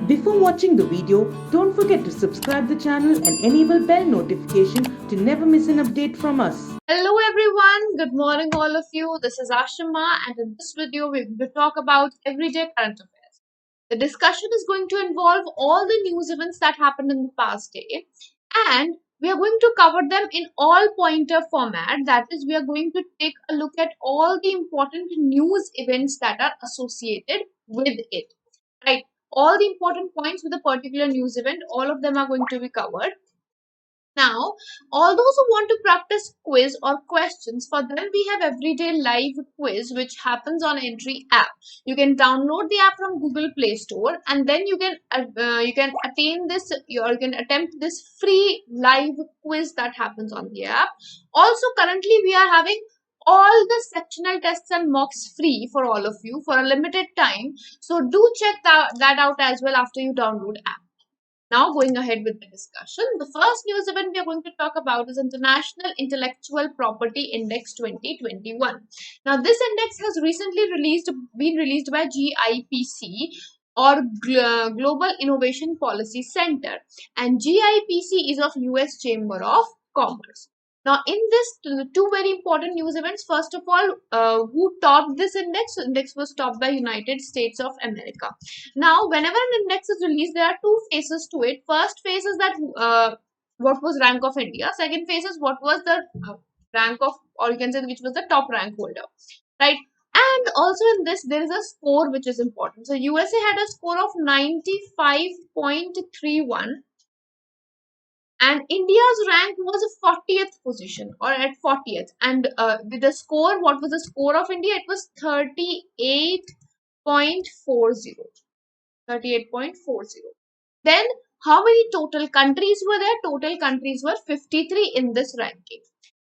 Before watching the video, don't forget to subscribe the channel and enable bell notification to never miss an update from us. Hello everyone, good morning all of you. This is Ashima and in this video we will talk about everyday current affairs. The discussion is going to involve all the news events that happened in the past day and we are going to cover them in all pointer format. That is, we are going to take a look at all the important news events that are associated with it. Right? All the important points with a particular news event, all of them are going to be covered. Now, all those who want to practice quiz or questions, for them we have everyday live quiz which happens on Entry app. You can download the app from Google Play Store and then you can attain this, you can attempt this free live quiz that happens on the app. Also, currently we are having all the sectional tests and mocks free for all of you for a limited time. So do check that out as well after you download app. Now, going ahead with the discussion, the first news event we are going to talk about is International Intellectual Property Index 2021. Now, this index has recently been released by GIPC or Global Innovation Policy Center, and GIPC is of US Chamber of Commerce. Now, in this, two very important news events. First of all, who topped this index? The index was topped by United States of America. Now, whenever an index is released, there are two phases to it. First phase is that what was rank of India. Second phase is what was the rank of, or you can say which was the top rank holder, right? And also in this, there is a score which is important. So USA had a score of 95.31 and India's rank was 40th position or at 40th. And with the score, what was the score of India? It was 38.40. 38.40. Then how many total countries were there? Total countries were 53 in this ranking.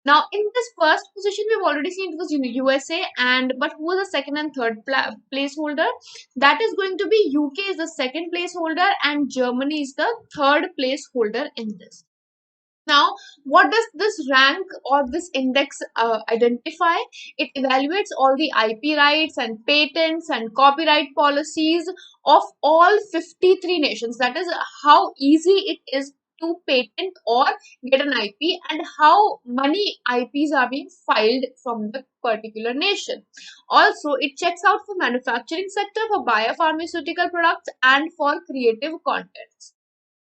Now in this first position we've already seen it was USA, and but who was the second and third placeholder? That is going to be UK is the second placeholder and Germany is the third placeholder in this. Now, what does this rank or this index identify? It evaluates all the IP rights and patents and copyright policies of all 53 nations. That is how easy it is to patent or get an IP and how many IPs are being filed from the particular nation. Also, it checks out for manufacturing sector, for biopharmaceutical products and for creative contents.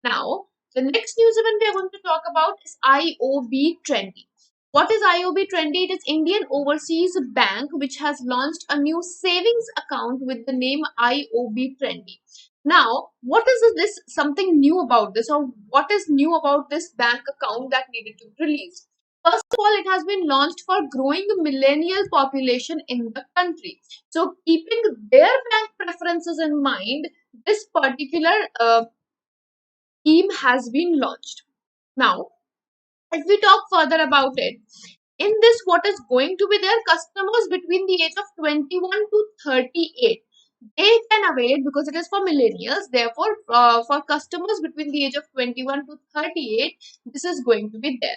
Now, the next news event we are going to talk about is IOB Trendy. What is IOB Trendy? It is Indian Overseas Bank which has launched a new savings account with the name IOB Trendy. Now, what is this something new about this, or what is new about this bank account that needed to be released? First of all, it has been launched for growing millennial population in the country. So, keeping their bank preferences in mind, this particular scheme has been launched. Now, if we talk further about it, in this, what is going to be their customers between the age of 21 to 38, they can avail it because it is for millennials. Therefore, for customers between the age of 21 to 38, this is going to be there.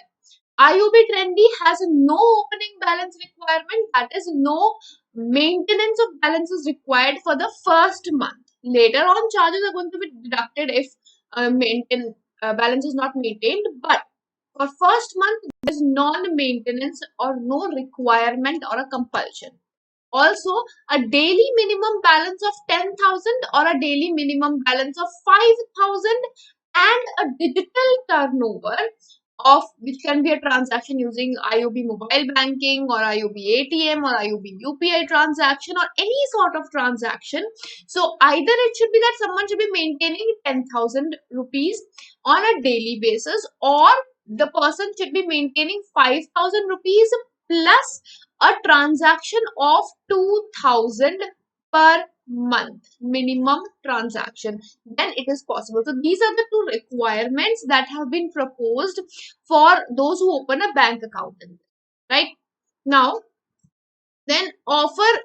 IOB Trendy has no opening balance requirement, that is, no maintenance of balance is required for the first month. Later on, charges are going to be deducted if balance is not maintained, but for first month, there is non-maintenance or no requirement or a compulsion. Also, a daily minimum balance of 10,000 or a daily minimum balance of 5,000 and a digital turnover of which can be a transaction using IOB mobile banking or IOB ATM or IOB UPI transaction or any sort of transaction. So either it should be that someone should be maintaining 10,000 rupees on a daily basis, or the person should be maintaining 5,000 rupees plus a transaction of 2,000 per month minimum transaction, then it is possible. So these are the two requirements that have been proposed for those who open a bank account, right? Now, then offer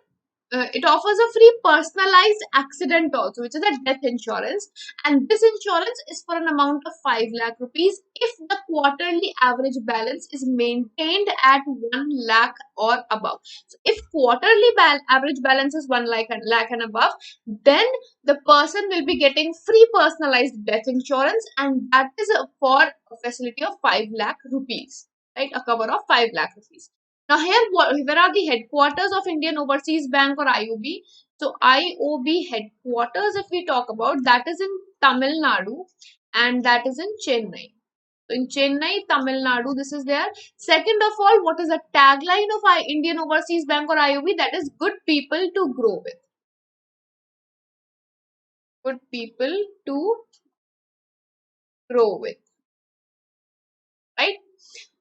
it offers a free personalized accident also, which is a death insurance, and this insurance is for an amount of 5 lakh rupees if the quarterly average balance is maintained at 1 lakh or above. So if quarterly average balance is 1 lakh and above, then the person will be getting free personalized death insurance, and that is for a facility of 5 lakh rupees, right? A cover of 5 lakh rupees. Now here, where are the headquarters of Indian Overseas Bank or IOB? So IOB headquarters, if we talk about, that is in Tamil Nadu, and that is in Chennai. So in Chennai, Tamil Nadu, this is there. Second of all, what is the tagline of Indian Overseas Bank or IOB? That is good people to grow with. Good people to grow with. Right?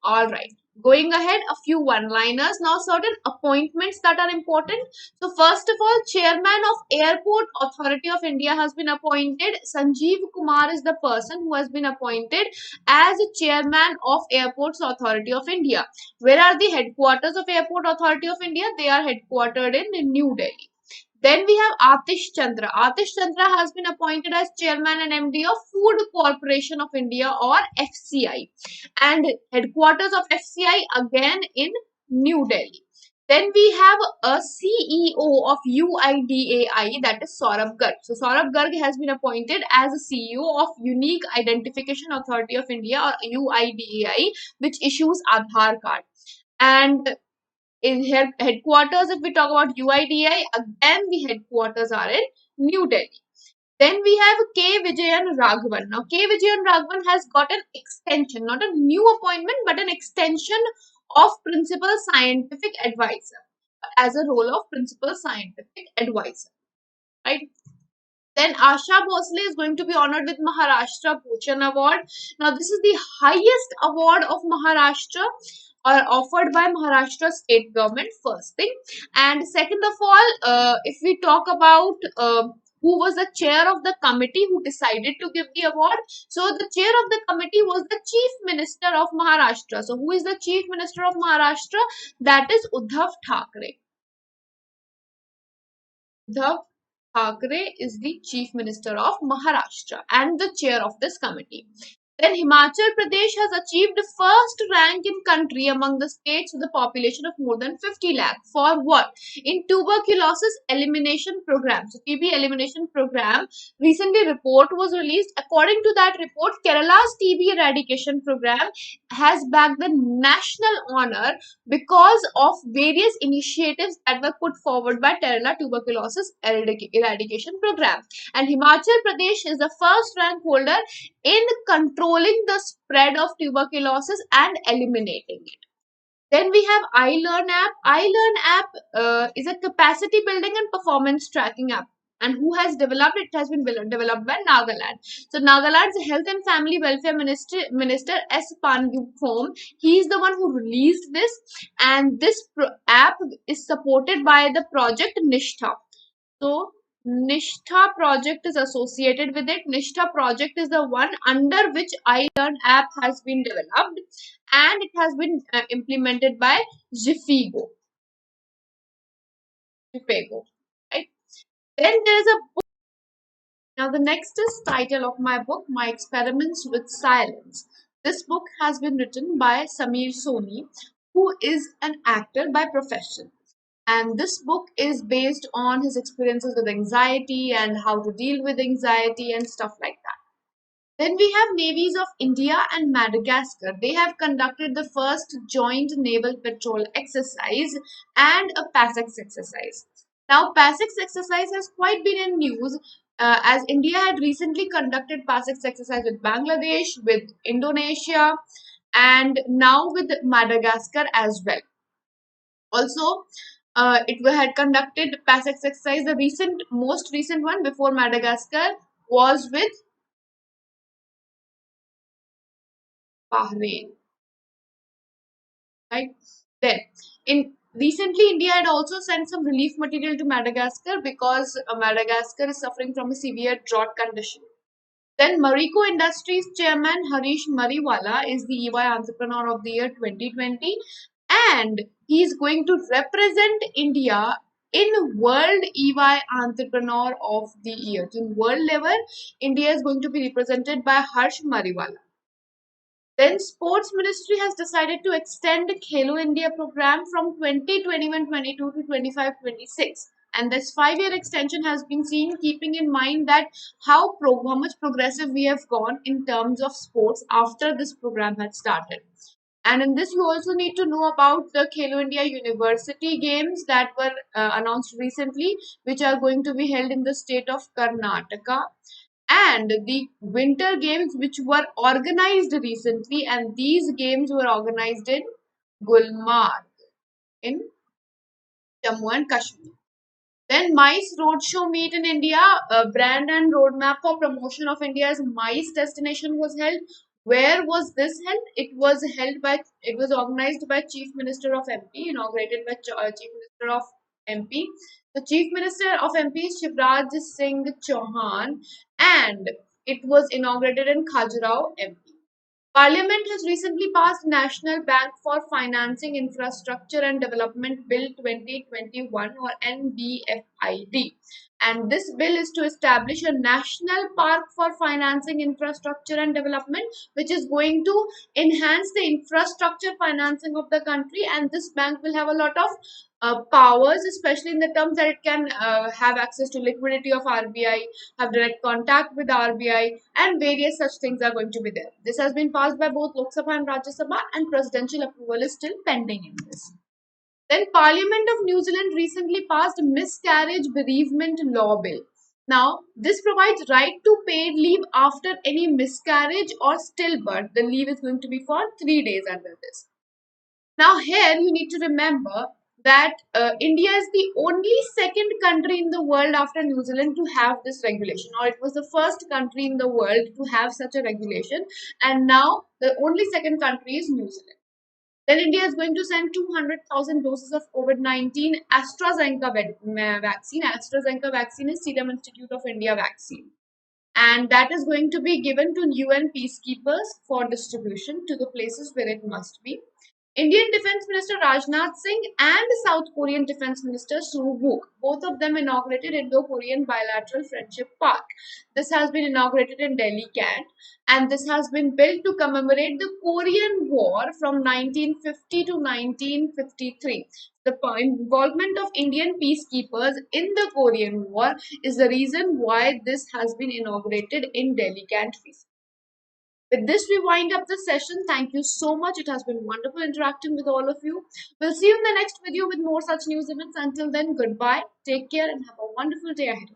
All right. Going ahead, a few one-liners. Now, certain appointments that are important. So, first of all, Chairman of Airport Authority of India has been appointed. Sanjeev Kumar is the person who has been appointed as Chairman of Airports Authority of India. Where are the headquarters of Airport Authority of India? They are headquartered in New Delhi. Then we have Atish Chandra. Atish Chandra has been appointed as Chairman and MD of Food Corporation of India or FCI, and headquarters of FCI again in New Delhi. Then we have a CEO of UIDAI, that is Saurabh Garg. So Saurabh Garg has been appointed as a CEO of Unique Identification Authority of India or UIDAI, which issues Aadhaar card. And in headquarters, if we talk about UIDAI, again the headquarters are in New Delhi. Then we have K. Vijayan Raghavan. Now, K. Vijayan Raghavan has got an extension, not a new appointment, but an extension of Principal Scientific Advisor as a role of Principal Scientific Advisor. Right? Then Asha Bhosle is going to be honored with Maharashtra Bhushan Award. Now, this is the highest award of Maharashtra or offered by Maharashtra state government, first thing. And second of all, if we talk about who was the chair of the committee who decided to give the award. So the chair of the committee was the Chief Minister of Maharashtra. So who is the Chief Minister of Maharashtra? That is Uddhav Thackeray. Uddhav Thackeray is the Chief Minister of Maharashtra and the chair of this committee. Then Himachal Pradesh has achieved first rank in country among the states with a population of more than 50 lakh. For what? In tuberculosis elimination program. So TB elimination program. Recently report was released. According to that report, Kerala's TB eradication program has bagged the national honor because of various initiatives that were put forward by Kerala tuberculosis eradication program. And Himachal Pradesh is the first rank holder in controlling the spread of tuberculosis and eliminating it. Then we have iLearn app. iLearn app is a capacity building and performance tracking app. And who has developed it? It has been developed by Nagaland. So Nagaland's Health and Family Welfare Minister S. Panyuphom, he is the one who released this. And this app is supported by the project Nishtha. So Nishtha project is associated with it. Nishtha project is the one under which iLearn app has been developed, and it has been implemented by Zifigo. Right? Then there is a book. Now the next is title of my book, My Experiments with Silence. This book has been written by Samir Soni, who is an actor by profession. And this book is based on his experiences with anxiety and how to deal with anxiety and stuff like that. Then we have navies of India and Madagascar. They have conducted the first joint naval patrol exercise and a PASEX exercise. Now, PASEX exercise has quite been in news as India had recently conducted PASEX exercise with Bangladesh, with Indonesia, and now with Madagascar as well. Also, it had conducted PASEX exercise. The most recent one before Madagascar was with Bahrain. Right? Then, recently, India had also sent some relief material to Madagascar because Madagascar is suffering from a severe drought condition. Then, Marico Industries chairman Harish Mariwala is the EY Entrepreneur of the Year 2020, and he is going to represent India in World EY Entrepreneur of the Year. So in world level, India is going to be represented by Harsh Mariwala. Then Sports Ministry has decided to extend the Khelo India program from 2021-22 to 25-26. And this 5-year extension has been seen keeping in mind that how much progressive we have gone in terms of sports after this program had started. And in this, you also need to know about the Khelo India University Games that were announced recently, which are going to be held in the state of Karnataka, and the Winter Games, which were organized recently, and these games were organized in Gulmarg in Jammu and Kashmir. Then MICE Roadshow Meet in India, a brand and roadmap for promotion of India's MICE destination was held. Where was this held? It was organized by Chief Minister of MP, inaugurated by Chief Minister of MP. The Chief Minister of MP is Shivraj Singh Chauhan, and it was inaugurated in Khajuraho, MP. Parliament has recently passed National Bank for Financing Infrastructure and Development Bill 2021 or NBFID. And this bill is to establish a national park for financing infrastructure and development, which is going to enhance the infrastructure financing of the country. And this bank will have a lot of powers, especially in the terms that it can have access to liquidity of RBI, have direct contact with RBI, and various such things are going to be there. This has been passed by both Lok Sabha and Rajya Sabha, and presidential approval is still pending in this. Then Parliament of New Zealand recently passed a miscarriage bereavement law bill. Now, this provides right to paid leave after any miscarriage or stillbirth. The leave is going to be for 3 days under this. Now, here you need to remember that India is the only second country in the world after New Zealand to have this regulation, or it was the first country in the world to have such a regulation, and now the only second country is New Zealand. Then India is going to send 200,000 doses of COVID-19 AstraZeneca vaccine. AstraZeneca vaccine is Serum Institute of India vaccine. And that is going to be given to UN peacekeepers for distribution to the places where it must be. Indian Defence Minister Rajnath Singh and South Korean Defence Minister Soo Wook, both of them inaugurated Indo-Korean Bilateral Friendship Park. This has been inaugurated in Delhi, Kent, and this has been built to commemorate the Korean War from 1950 to 1953. The involvement of Indian peacekeepers in the Korean War is the reason why this has been inaugurated in Delhi, Kent. With this, we wind up the session. Thank you so much. It has been wonderful interacting with all of you. We'll see you in the next video with more such news events. Until then, goodbye, take care, and have a wonderful day ahead.